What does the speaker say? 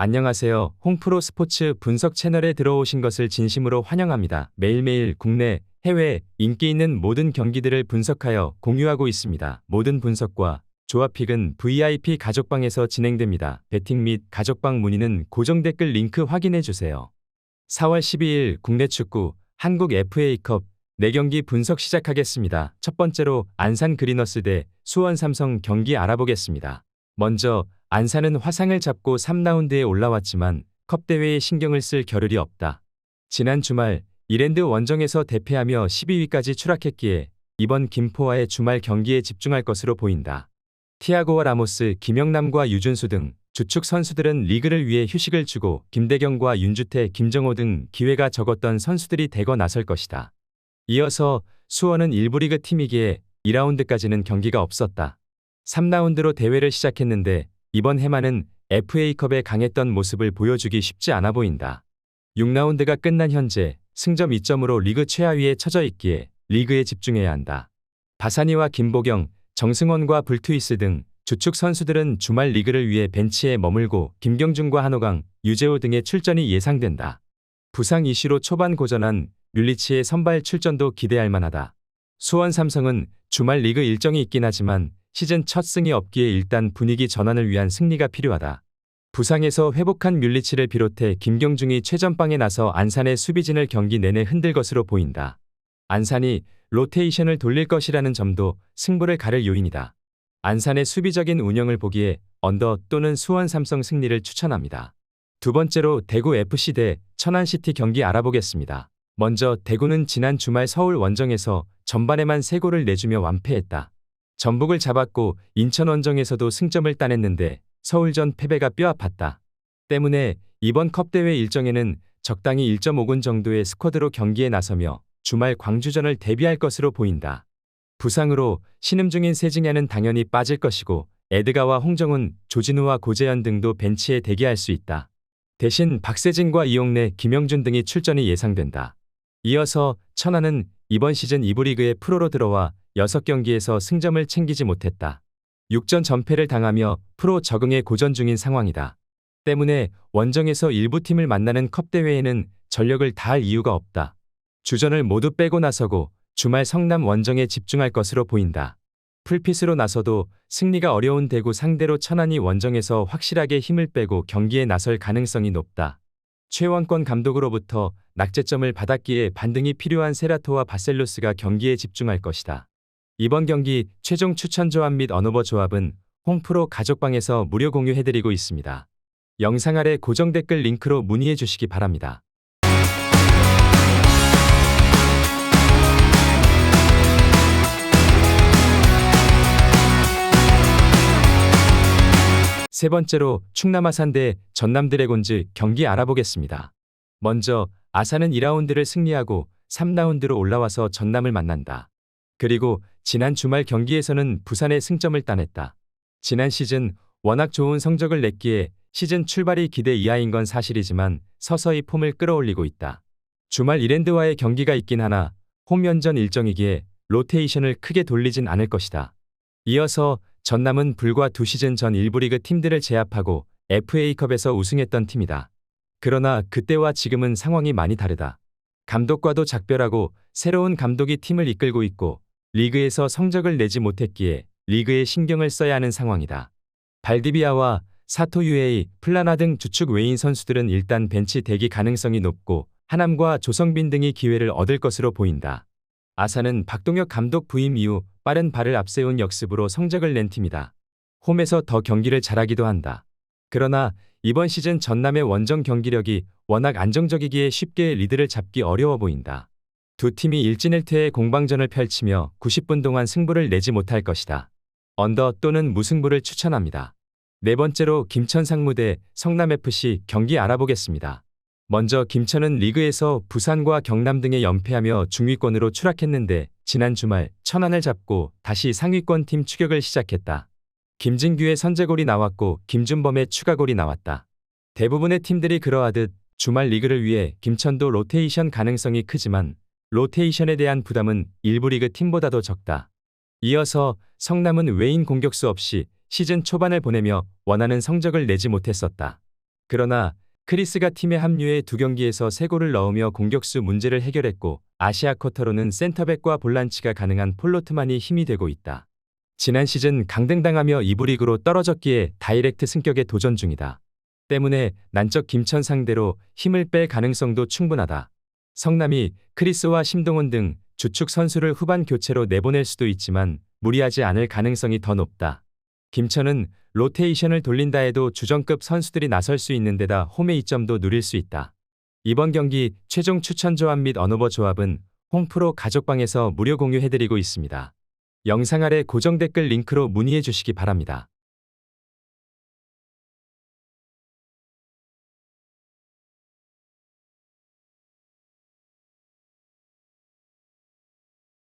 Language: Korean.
안녕하세요. 홍프로 스포츠 분석 채널에 들어오신 것을 진심으로 환영합니다. 매일매일 국내, 해외 인기 있는 모든 경기들을 분석하여 공유하고 있습니다. 모든 분석과 조합픽은 VIP 가족방에서 진행됩니다. 배팅 및 가족방 문의는 고정 댓글 링크 확인해 주세요. 4월 12일 국내 축구 한국 FA컵 4경기 분석 시작하겠습니다. 첫 번째로 안산 그리너스 대 수원 삼성 경기 알아보겠습니다. 먼저 안산은 화상을 잡고 3라운드에 올라왔지만 컵 대회에 신경을 쓸 겨를이 없다. 지난 주말 이랜드 원정에서 대패하며 12위까지 추락했기에 이번 김포와의 주말 경기에 집중할 것으로 보인다. 티아고와 라모스, 김영남과 유준수 등 주축 선수들은 리그를 위해 휴식을 주고 김대경과 윤주태, 김정호 등 기회가 적었던 선수들이 대거 나설 것이다. 이어서 수원은 1부 리그 팀이기에 2라운드까지는 경기가 없었다. 3라운드로 대회를 시작했는데 이번 해마는 FA컵에 강했던 모습을 보여주기 쉽지 않아 보인다. 6라운드가 끝난 현재 승점 2점으로 리그 최하위에 처져 있기에 리그에 집중해야 한다. 바사니와 김보경, 정승원과 불투이스 등 주축 선수들은 주말 리그를 위해 벤치에 머물고 김경준과 한호강, 유재호 등의 출전이 예상된다. 부상 이슈로 초반 고전한 뮬리치의 선발 출전도 기대할 만하다. 수원 삼성은 주말 리그 일정이 있긴 하지만 시즌 첫 승이 없기에 일단 분위기 전환을 위한 승리가 필요하다. 부상에서 회복한 뮬리치를 비롯해 김경중이 최전방에 나서 안산의 수비진을 경기 내내 흔들 것으로 보인다. 안산이 로테이션을 돌릴 것이라는 점도 승부를 가를 요인이다. 안산의 수비적인 운영을 보기에 언더 또는 수원 삼성 승리를 추천합니다. 두 번째로 대구 FC 대 천안시티 경기 알아보겠습니다. 먼저 대구는 지난 주말 서울 원정에서 전반에만 3골을 내주며 완패했다. 전북을 잡았고 인천 원정에서도 승점을 따냈는데 서울전 패배가 뼈아팠다. 때문에 이번 컵대회 일정에는 적당히 1.5군 정도의 스쿼드로 경기에 나서며 주말 광주전을 대비할 것으로 보인다. 부상으로 신음 중인 세징야는 당연히 빠질 것이고 에드가와 홍정훈, 조진우와 고재현 등도 벤치에 대기할 수 있다. 대신 박세진과 이용래, 김영준 등이 출전이 예상된다. 이어서 천안은 이번 시즌 2부 리그에 프로로 들어와 6경기에서 승점을 챙기지 못했다. 6전 전패를 당하며 프로 적응에 고전 중인 상황이다. 때문에 원정에서 일부 팀을 만나는 컵대회에는 전력을 다할 이유가 없다. 주전을 모두 빼고 나서고 주말 성남 원정에 집중할 것으로 보인다. 풀핏으로 나서도 승리가 어려운 대구 상대로 천안이 원정에서 확실하게 힘을 빼고 경기에 나설 가능성이 높다. 최원권 감독으로부터 낙제점을 받았기에 반등이 필요한 세라토와 바셀로스가 경기에 집중할 것이다. 이번 경기 최종 추천 조합 및 언어버 조합은 홍프로 가족방에서 무료 공유해드리고 있습니다. 영상 아래 고정 댓글 링크로 문의해 주시기 바랍니다. 세 번째로 충남 아산 대 전남 드래곤즈 경기 알아보겠습니다. 먼저 아산은 2라운드를 승리하고 3라운드로 올라와서 전남을 만난다. 그리고 지난 주말 경기에서는 부산의 승점을 따냈다. 지난 시즌 워낙 좋은 성적을 냈기에 시즌 출발이 기대 이하인 건 사실이지만 서서히 폼을 끌어올리고 있다. 주말 이랜드와의 경기가 있긴 하나 홈연전 일정이기에 로테이션을 크게 돌리진 않을 것이다. 이어서 전남은 불과 2시즌 전 1부 리그 팀들을 제압하고 FA컵에서 우승했던 팀이다. 그러나 그때와 지금은 상황이 많이 다르다. 감독과도 작별하고 새로운 감독이 팀을 이끌고 있고 리그에서 성적을 내지 못했기에 리그에 신경을 써야 하는 상황이다. 발디비아와 사토 유에이, 플라나 등 주축 외인 선수들은 일단 벤치 대기 가능성이 높고 하남과 조성빈 등이 기회를 얻을 것으로 보인다. 아산은 박동혁 감독 부임 이후 빠른 발을 앞세운 역습으로 성적을 낸 팀이다. 홈에서 더 경기를 잘하기도 한다. 그러나 이번 시즌 전남의 원정 경기력이 워낙 안정적이기에 쉽게 리드를 잡기 어려워 보인다. 두 팀이 일진일퇴의 공방전을 펼치며 90분 동안 승부를 내지 못할 것이다. 언더 또는 무승부를 추천합니다. 네 번째로 김천 상무 대 성남FC 경기 알아보겠습니다. 먼저 김천은 리그에서 부산과 경남 등에 연패하며 중위권으로 추락했는데 지난 주말 천안을 잡고 다시 상위권 팀 추격을 시작했다. 김진규의 선제골이 나왔고 김준범의 추가골이 나왔다. 대부분의 팀들이 그러하듯 주말 리그를 위해 김천도 로테이션 가능성이 크지만 로테이션에 대한 부담은 일부 리그 팀보다도 적다. 이어서 성남은 외인 공격수 없이 시즌 초반을 보내며 원하는 성적을 내지 못했었다. 그러나 크리스가 팀에 합류해 두 경기에서 3골을 넣으며 공격수 문제를 해결했고 아시아 쿼터로는 센터백과 볼란치가 가능한 폴로트만이 힘이 되고 있다. 지난 시즌 강등당하며 2부 리그로 떨어졌기에 다이렉트 승격에 도전 중이다. 때문에 난적 김천 상대로 힘을 뺄 가능성도 충분하다. 성남이 크리스와 심동원 등 주축 선수를 후반 교체로 내보낼 수도 있지만 무리하지 않을 가능성이 더 높다. 김천은 로테이션을 돌린다 해도 주전급 선수들이 나설 수 있는 데다 홈의 이점도 누릴 수 있다. 이번 경기 최종 추천 조합 및 언오버 조합은 홈프로 가족방에서 무료 공유해드리고 있습니다. 영상 아래 고정 댓글 링크로 문의해 주시기 바랍니다.